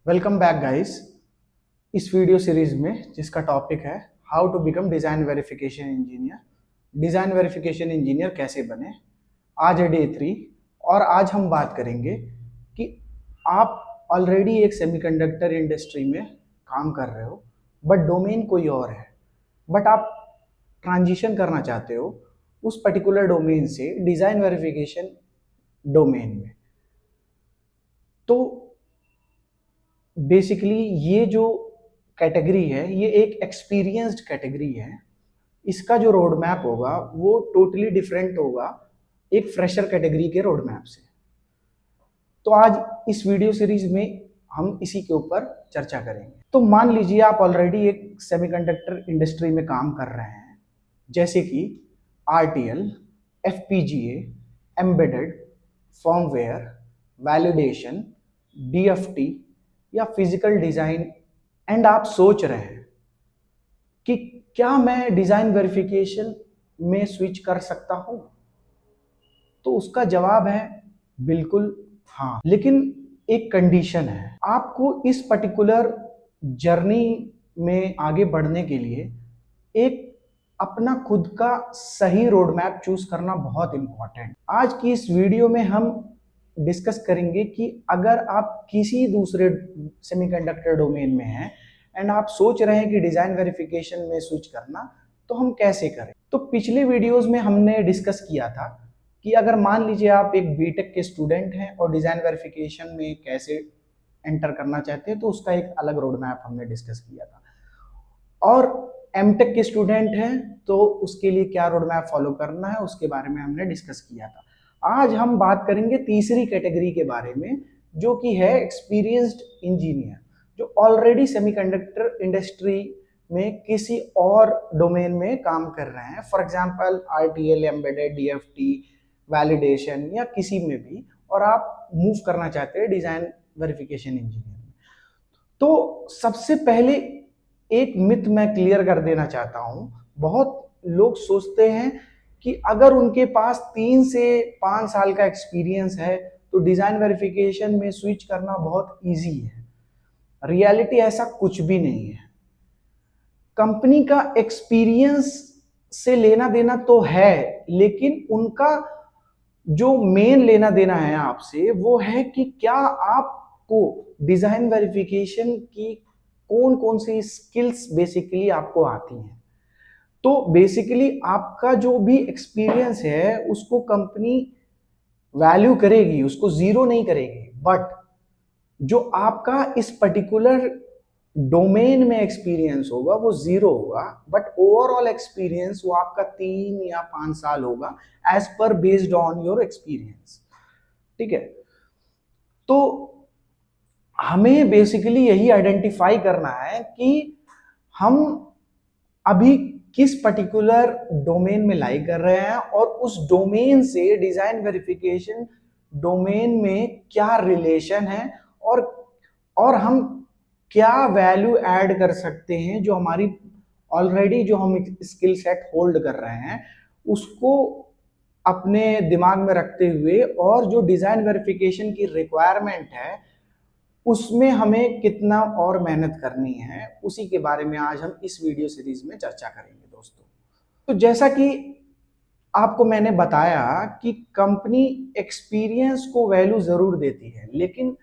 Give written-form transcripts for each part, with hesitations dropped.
Welcome back guys. इस video series में जिसका टॉपिक है how to become design verification engineer, design verification engineer कैसे बने। आज है डे 3 और आज हम बात करेंगे कि आप ऑलरेडी एक सेमीकंडक्टर इंडस्ट्री में काम कर रहे हो बट डोमेन कोई और है, बट आप ट्रांजिशन करना चाहते हो उस पर्टिकुलर डोमेन से डिज़ाइन वेरिफिकेशन डोमेन में। तो बेसिकली ये जो कैटेगरी है ये एक एक्सपीरियंस्ड कैटेगरी है। इसका जो रोड मैप होगा वो टोटली डिफरेंट होगा एक फ्रेशर कैटेगरी के रोड मैप से। तो आज इस वीडियो सीरीज में हम इसी के ऊपर चर्चा करेंगे। तो मान लीजिए आप ऑलरेडी एक सेमीकंडक्टर इंडस्ट्री में काम कर रहे हैं, जैसे कि RTL, FPGA, embedded, firmware, validation, DFT या फिजिकल डिजाइन, एंड आप सोच रहे हैं कि क्या मैं डिजाइन वेरिफिकेशन में स्विच कर सकता हूं, तो उसका जवाब है बिल्कुल हाँ। लेकिन एक कंडीशन है, आपको इस पर्टिकुलर जर्नी में आगे बढ़ने के लिए एक अपना खुद का सही रोड मैप चूज करना बहुत इंपॉर्टेंट। आज की इस वीडियो में हम डिस्कस करेंगे कि अगर आप किसी दूसरे सेमीकंडक्टर डोमेन में हैं एंड आप सोच रहे हैं कि डिजाइन वेरिफिकेशन में स्विच करना, तो हम कैसे करें। तो पिछले वीडियोस में हमने डिस्कस किया था कि अगर मान लीजिए आप एक बीटेक के स्टूडेंट हैं और डिजाइन वेरिफिकेशन में कैसे एंटर करना चाहते हैं, तो उसका एक अलग रोड मैप हमने डिस्कस किया था। और एमटेक के स्टूडेंट हैं तो उसके लिए क्या रोड मैप फॉलो करना है उसके बारे में हमने डिस्कस किया था। आज हम बात करेंगे तीसरी कैटेगरी के बारे में, जो कि है एक्सपीरियंस्ड इंजीनियर, जो ऑलरेडी सेमीकंडक्टर इंडस्ट्री में किसी और डोमेन में काम कर रहे हैं, for example RTL, embedded, DFT, validation या किसी में भी, और आप मूव करना चाहते हैं डिजाइन वेरिफिकेशन इंजीनियर में। तो सबसे पहले एक मिथ मैं क्लियर कर देना चाहता हूं। बहुत लोग सोचते हैं कि अगर उनके पास 3 से 5 साल का एक्सपीरियंस है तो डिजाइन वेरिफिकेशन में स्विच करना बहुत इजी है। रियलिटी ऐसा कुछ भी नहीं है। कंपनी का एक्सपीरियंस से लेना देना तो है, लेकिन उनका जो मेन लेना देना है आपसे वो है कि क्या आपको डिजाइन वेरिफिकेशन की कौन कौन सी स्किल्स बेसिकली आपको आती हैं। तो बेसिकली आपका जो भी एक्सपीरियंस है उसको कंपनी वैल्यू करेगी, उसको जीरो नहीं करेगी, बट जो आपका इस पर्टिकुलर डोमेन में एक्सपीरियंस होगा वो जीरो होगा, बट ओवरऑल एक्सपीरियंस वो आपका 3 या 5 साल होगा as per based on your experience. ठीक है, तो हमें बेसिकली यही आइडेंटिफाई करना है कि हम अभी किस पर्टिकुलर डोमेन में लाई कर रहे हैं और उस डोमेन से डिजाइन वेरिफिकेशन डोमेन में क्या रिलेशन है, और हम क्या वैल्यू ऐड कर सकते हैं जो हमारी ऑलरेडी जो हम स्किल सेट होल्ड कर रहे हैं उसको अपने दिमाग में रखते हुए, और जो डिजाइन वेरिफिकेशन की रिक्वायरमेंट है उसमें हमें कितना और मेहनत करनी है, उसी के बारे में आज हम इस वीडियो सीरीज में चर्चा करेंगे दोस्तों। तो जैसा कि आपको मैंने बताया कि कंपनी एक्सपीरियंस को वैल्यू जरूर देती है, लेकिन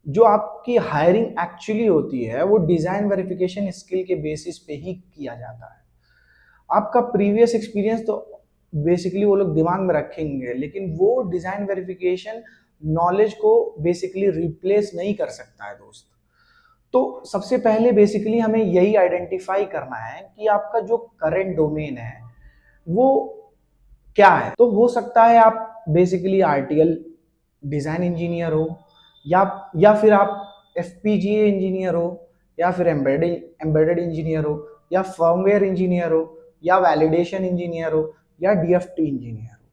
जो आपकी हायरिंग एक्चुअली होती है वो डिजाइन वेरिफिकेशन स्किल के बेसिस पे ही किया जाता है। आपका प्रीवियस एक्सपीरियंस तो बेसिकली वो लोग दिमाग में रखेंगे, लेकिन वो डिजाइन वेरिफिकेशन नॉलेज को बेसिकली रिप्लेस नहीं कर सकता है दोस्त। तो सबसे पहले बेसिकली हमें यही आइडेंटिफाई करना है कि आपका जो करंट डोमेन है वो क्या है। तो हो सकता है आप बेसिकली RTL डिजाइन इंजीनियर हो, या फिर आप FPGA इंजीनियर हो, या फिर एम्बेडेड इंजीनियर हो, या फर्मवेयर इंजीनियर हो, या वैलिडेशन इंजीनियर हो, या DFT इंजीनियर हो,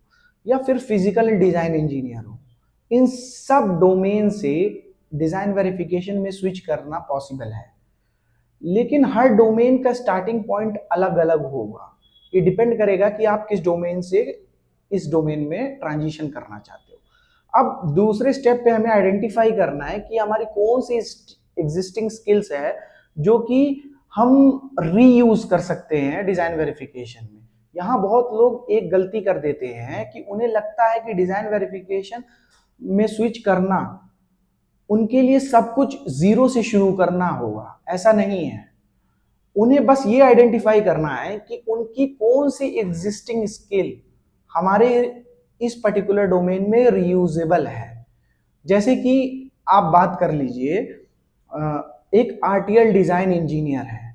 या फिर फिजिकल डिजाइन इंजीनियर हो। इन सब डोमेन से डिजाइन वेरिफिकेशन में स्विच करना पॉसिबल है, लेकिन हर डोमेन का स्टार्टिंग पॉइंट अलग अलग होगा। ये डिपेंड करेगा कि आप किस डोमेन से इस डोमेन में ट्रांजिशन करना चाहते हो। अब दूसरे स्टेप पे हमें आइडेंटिफाई करना है कि हमारी कौन सी एग्जिस्टिंग स्किल्स है जो कि हम रीयूज कर सकते हैं डिजाइन वेरिफिकेशन में। यहाँ बहुत लोग एक गलती कर देते हैं कि उन्हें लगता है कि डिजाइन वेरिफिकेशन में स्विच करना उनके लिए सब कुछ जीरो से शुरू करना होगा, ऐसा नहीं है। उन्हें बस ये आइडेंटिफाई करना है कि उनकी कौन सी एग्जिस्टिंग स्किल हमारे इस पर्टिकुलर डोमेन में रीयूजेबल है। जैसे कि आप बात कर लीजिए, एक आरटीएल डिजाइन इंजीनियर है।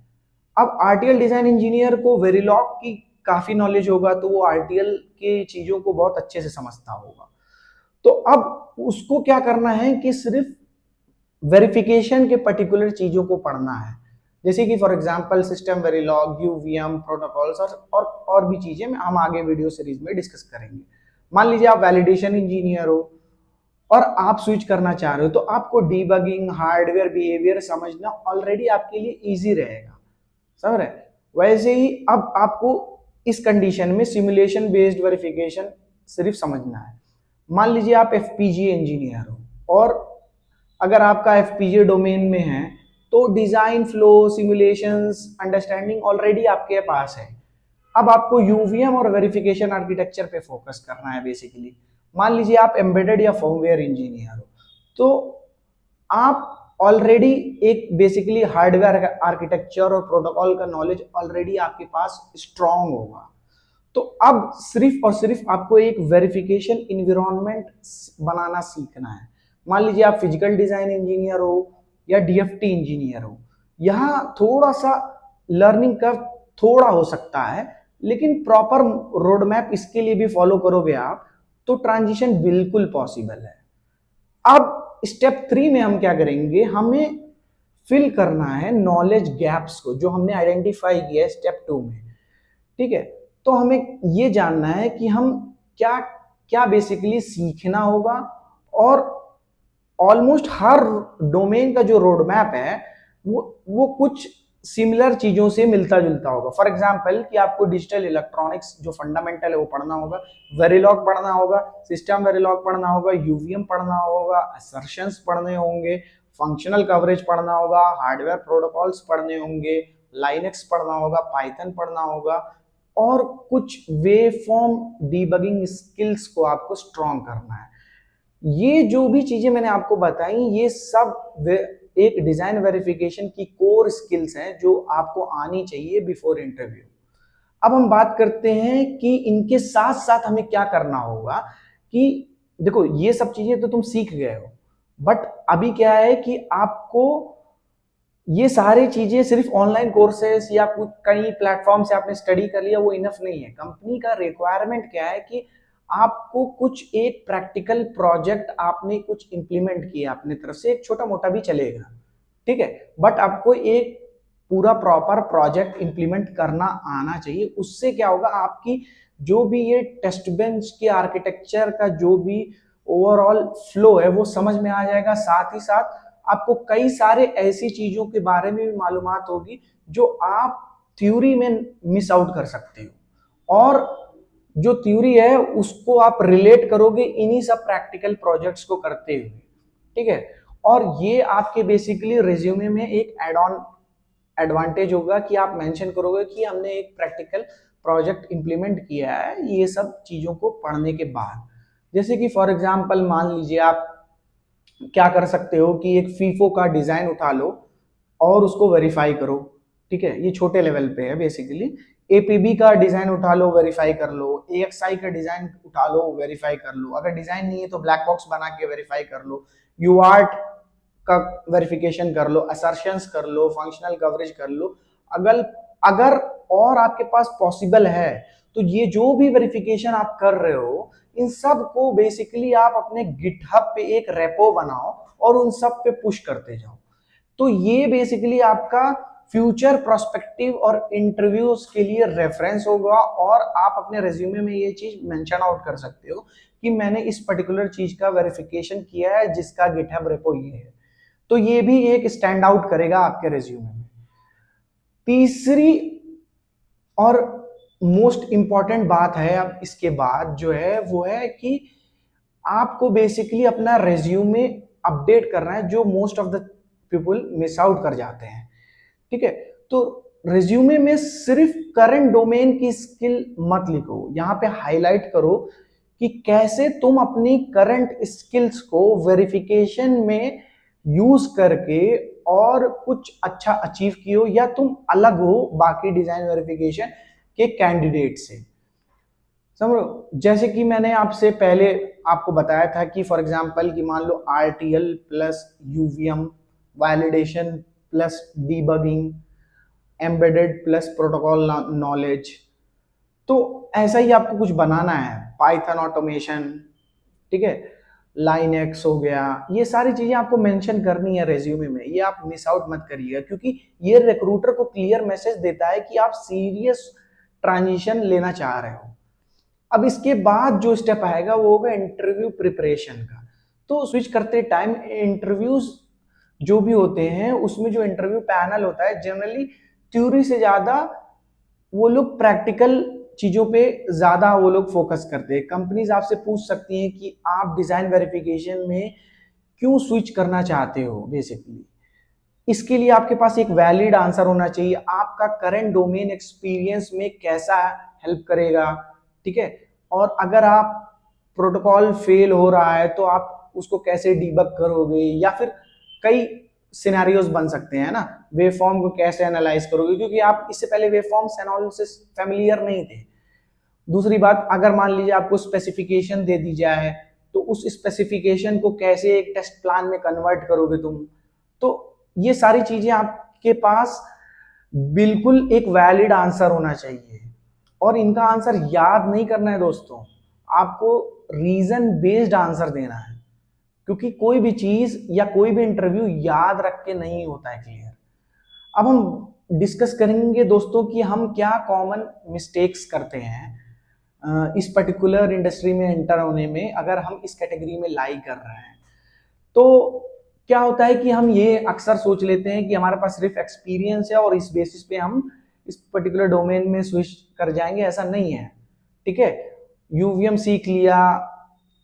अब आरटीएल डिजाइन इंजीनियर को वेरिलॉग की काफी नॉलेज होगा, तो वो आरटीएल के चीजों को बहुत अच्छे से समझता होगा। तो अब उसको क्या करना है कि सिर्फ वेरिफिकेशन के पर्टिकुलर चीजों को पढ़ना है, जैसे कि for example system Verilog, UVM protocols और भी चीजें हम आगे वीडियो सीरीज में डिस्कस करेंगे। मान लीजिए आप वैलिडेशन इंजीनियर हो और आप स्विच करना चाह रहे हो, तो आपको डीबगिंग, हार्डवेयर बिहेवियर समझना ऑलरेडी आपके लिए इजी रहेगा, समझ रहे। वैसे ही अब आपको इस कंडीशन में सिमुलेशन बेस्ड वेरिफिकेशन सिर्फ समझना है। मान लीजिए आप एफपीजीए इंजीनियर हो और अगर आपका एफपीजीए डोमेन में है तो design flow, simulations, understanding already आपके पास है। अब आपको यूवीएम और वेरिफिकेशन आर्किटेक्चर पे फोकस करना है बेसिकली। मान लीजिए आप एम्बेडेड या फर्मवेयर इंजीनियर हो, तो आप ऑलरेडी एक बेसिकली हार्डवेयर आर्किटेक्चर और प्रोटोकॉल का नॉलेज ऑलरेडी आपके पास स्ट्रांग होगा। तो अब सिर्फ और सिर्फ आपको एक वेरिफिकेशन इन्वायरमेंट बनाना सीखना है। मान लीजिए आप फिजिकल डिजाइन इंजीनियर हो या डीएफटी इंजीनियर हो, यहाँ थोड़ा सा लर्निंग कर्व थोड़ा हो सकता है, लेकिन प्रॉपर रोड मैप इसके लिए भी फॉलो करोगे आप तो ट्रांजिशन बिल्कुल पॉसिबल है। अब स्टेप 3 में हम क्या करेंगे, हमें फिल करना है नॉलेज गैप्स को जो हमने आइडेंटिफाई किया है स्टेप 2 में, ठीक है। तो हमें ये जानना है कि हम क्या क्या बेसिकली सीखना होगा, और ऑलमोस्ट हर डोमेन का जो रोड मैप है वो कुछ सिमिलर चीजों से मिलता जुलता होगा। फॉर एग्जांपल कि आपको डिजिटल इलेक्ट्रॉनिक्स जो फंडामेंटल है वो पढ़ना होगा, वेरिलॉग पढ़ना होगा, सिस्टम वेरिलॉग पढ़ना होगा, यूवीएम पढ़ना होगा, असर्शंस पढ़ने होंगे, फंक्शनल कवरेज पढ़ना होगा, हार्डवेयर प्रोटोकॉल्स पढ़ने होंगे, लाइनेक्स पढ़ना होगा, पाइथन पढ़ना होगा, और कुछ वेवफॉर्म डीबगिंग स्किल्स को आपको स्ट्रॉन्ग करना है। ये जो भी चीजें मैंने आपको बताई ये सब एक डिजाइन वेरिफिकेशन की कोर स्किल्स हैं जो आपको आनी चाहिए बिफोर इंटरव्यू। अब हम बात करते हैं कि इनके साथ साथ हमें क्या करना होगा। कि देखो ये सब चीजें तो तुम सीख गए हो, बट अभी क्या है कि आपको ये सारी चीजें सिर्फ ऑनलाइन कोर्सेस या कुछ कई प्लेटफॉर्म से आपने स्टडी कर लिया वो इनफ नहीं है। कंपनी का रिक्वायरमेंट क्या है कि आपको कुछ एक प्रैक्टिकल प्रोजेक्ट आपने कुछ इंप्लीमेंट किया अपने तरफ से, एक छोटा मोटा भी चलेगा, ठीक है, बट आपको एक पूरा प्रॉपर प्रोजेक्ट इंप्लीमेंट करना आना चाहिए। उससे क्या होगा, आपकी जो भी ये टेस्ट बेंच के आर्किटेक्चर का जो भी ओवरऑल फ्लो है वो समझ में आ जाएगा। साथ ही साथ आपको कई सारे ऐसी चीजों के बारे में भी मालूमात होगी जो आप थ्योरी में मिस आउट कर सकते हो, और जो थ्योरी है उसको आप रिलेट करोगे इन्हीं सब प्रैक्टिकल प्रोजेक्ट्स को करते हुए, ठीक है। और ये आपके बेसिकली रिज्यूमे में एक एड ऑन एडवांटेज होगा कि आप मेंशन करोगे कि हमने एक प्रैक्टिकल प्रोजेक्ट इंप्लीमेंट किया है ये सब चीजों को पढ़ने के बाद। जैसे कि फॉर एग्जांपल मान लीजिए आप क्या कर सकते हो कि एक फीफो का डिजाइन उठा लो और उसको वेरीफाई करो, ठीक है, ये छोटे लेवल पे है बेसिकली। एपीबी का डिजाइन उठा लो, वेरीफाई कर लो, एएक्सआई का डिजाइन उठा लो, वेरीफाई कर लो, अगर डिजाइन नहीं है तो ब्लैक बॉक्स बना के वेरीफाई कर लो, यूआर्ट का वेरिफिकेशन कर लो, असर्शंस कर लो, फंक्शनल कवरेज कर लो। अगर अगर और आपके पास पॉसिबल है तो ये जो भी वेरिफिकेशन आप कर रहे हो इन सब को बेसिकली आप अपने गिटहब पे एक रेपो बनाओ और उन सब पे पुश करते जाओ। तो ये बेसिकली आपका फ्यूचर प्रोस्पेक्टिव और इंटरव्यूज के लिए रेफरेंस होगा, और आप अपने रेज्यूमे में ये चीज मेंशन आउट कर सकते हो कि मैंने इस पर्टिकुलर चीज का वेरिफिकेशन किया है जिसका गिटहब रेपो ये है। तो ये भी एक स्टैंड आउट करेगा आपके रेज्यूमे में। तीसरी और मोस्ट इंपॉर्टेंट बात है अब इसके बाद जो है वो है कि आपको बेसिकली अपना रेज्यूमे अपडेट करना है, जो most of the people miss out कर जाते हैं। ठीक है, तो रिज्यूमे में सिर्फ करंट डोमेन की स्किल मत लिखो, यहाँ पे हाईलाइट करो कि कैसे तुम अपनी करंट स्किल्स को वेरिफिकेशन में यूज करके और कुछ अच्छा अचीव किए हो, या तुम अलग हो बाकी डिजाइन वेरिफिकेशन के कैंडिडेट से। समझो, जैसे कि मैंने आपसे पहले आपको बताया था कि फॉर एग्जांपल कि मान लो RTL plus UVM, validation plus debugging, embedded plus protocol knowledge, तो ऐसा ही आपको कुछ बनाना है। पाइथन ऑटोमेशन, ठीक है, लाइन एक्स हो गया, ये सारी चीजें आपको मेंशन करनी है रेज्यूमे में, ये आप मिस आउट मत करिएगा, क्योंकि ये रिक्रूटर को क्लियर मैसेज देता है कि आप सीरियस ट्रांजिशन लेना चाह रहे हो। अब इसके बाद जो स्टेप आएगा वो होगा इंटरव्यू प्रिपरेशन का। तो स्विच करते टाइम इंटरव्यूज जो भी होते हैं उसमें जो इंटरव्यू पैनल होता है जनरली थ्योरी से ज्यादा वो लोग प्रैक्टिकल चीजों पे ज्यादा वो लोग फोकस करते हैं। कंपनीज आपसे पूछ सकती हैं कि आप डिजाइन वेरिफिकेशन में क्यों स्विच करना चाहते हो। बेसिकली इसके लिए आपके पास एक वैलिड आंसर होना चाहिए, आपका करंट डोमेन एक्सपीरियंस में कैसा हेल्प करेगा। ठीक है, और अगर आप प्रोटोकॉल फेल हो रहा है तो आप उसको कैसे डीबग करोगे, या फिर कई सिनेरियोज बन सकते हैं ना, वेवफॉर्म को कैसे एनालाइज करोगे, क्योंकि आप इससे पहले वेवफॉर्म्स एनालिसिस फेमिलियर नहीं थे। दूसरी बात, अगर मान लीजिए आपको स्पेसिफिकेशन दे दी जाए तो उस स्पेसिफिकेशन को कैसे एक टेस्ट प्लान में कन्वर्ट करोगे तुम। तो ये सारी चीजें आपके पास बिल्कुल एक वैलिड आंसर होना चाहिए, और इनका आंसर याद नहीं करना है दोस्तों, आपको रीजन बेस्ड आंसर देना है, क्योंकि कोई भी चीज या कोई भी इंटरव्यू याद रख के नहीं होता है क्लियर। अब हम डिस्कस करेंगे दोस्तों कि हम क्या कॉमन मिस्टेक्स करते हैं इस पर्टिकुलर इंडस्ट्री में एंटर होने में, अगर हम इस कैटेगरी में लाई कर रहे हैं। तो क्या होता है कि हम ये अक्सर सोच लेते हैं कि हमारे पास सिर्फ एक्सपीरियंस है और इस बेसिस पे हम इस पर्टिकुलर डोमेन में स्विच कर जाएंगे, ऐसा नहीं है। ठीक है, यूवीएम सीख लिया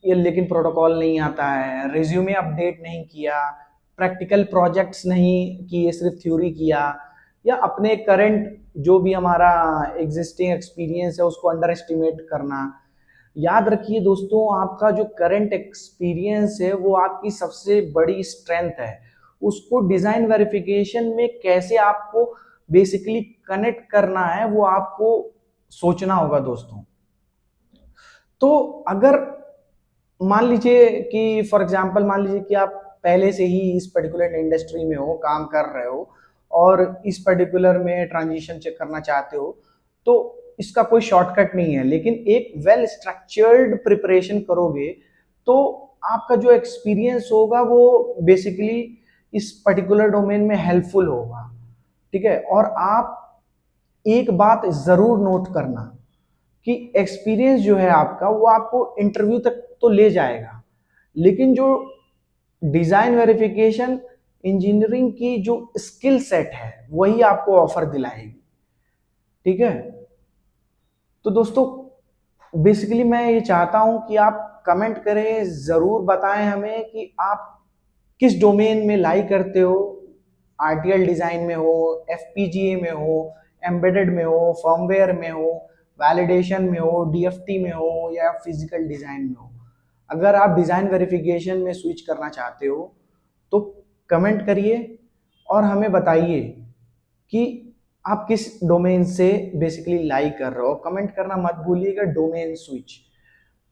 ये लेकिन प्रोटोकॉल नहीं आता है, रिज्यूमे अपडेट नहीं किया, प्रैक्टिकल प्रोजेक्ट्स नहीं किए, सिर्फ थ्योरी किया, या अपने करंट जो भी हमारा एग्जिस्टिंग एक्सपीरियंस है उसको अंडर एस्टिमेट करना। याद रखिए दोस्तों, आपका जो करंट एक्सपीरियंस है वो आपकी सबसे बड़ी स्ट्रेंथ है, उसको डिजाइन वेरिफिकेशन में कैसे आपको बेसिकली कनेक्ट करना है वो आपको सोचना होगा दोस्तों। तो अगर मान लीजिए कि फॉर एग्जांपल मान लीजिए कि आप पहले से ही इस पर्टिकुलर इंडस्ट्री में हो, काम कर रहे हो और इस पर्टिकुलर में ट्रांजिशन चेक करना चाहते हो, तो इसका कोई शॉर्टकट नहीं है, लेकिन एक वेल स्ट्रक्चर्ड प्रिपरेशन करोगे तो आपका जो एक्सपीरियंस होगा वो बेसिकली इस पर्टिकुलर डोमेन में हेल्पफुल होगा। ठीक है, और आप एक बात जरूर नोट करना कि एक्सपीरियंस जो है आपका वो आपको इंटरव्यू तक तो ले जाएगा, लेकिन जो डिजाइन वेरिफिकेशन इंजीनियरिंग की जो स्किल सेट है वही आपको ऑफर दिलाएगी। ठीक है, तो दोस्तों बेसिकली मैं ये चाहता हूं कि आप कमेंट करें, जरूर बताएं हमें कि आप किस डोमेन में लाई करते हो, आरटीएल डिजाइन में हो, एफपीजीए में हो, एम्बेडेड में हो, फर्मवेयर में हो, वैलिडेशन में हो, डीएफटी में हो, या फिजिकल डिजाइन में हो। अगर आप डिजाइन वेरिफिकेशन में स्विच करना चाहते हो तो कमेंट करिए और हमें बताइए कि आप किस डोमेन से बेसिकली लाई कर रहे हो। कमेंट करना मत भूलिएगा, डोमेन स्विच।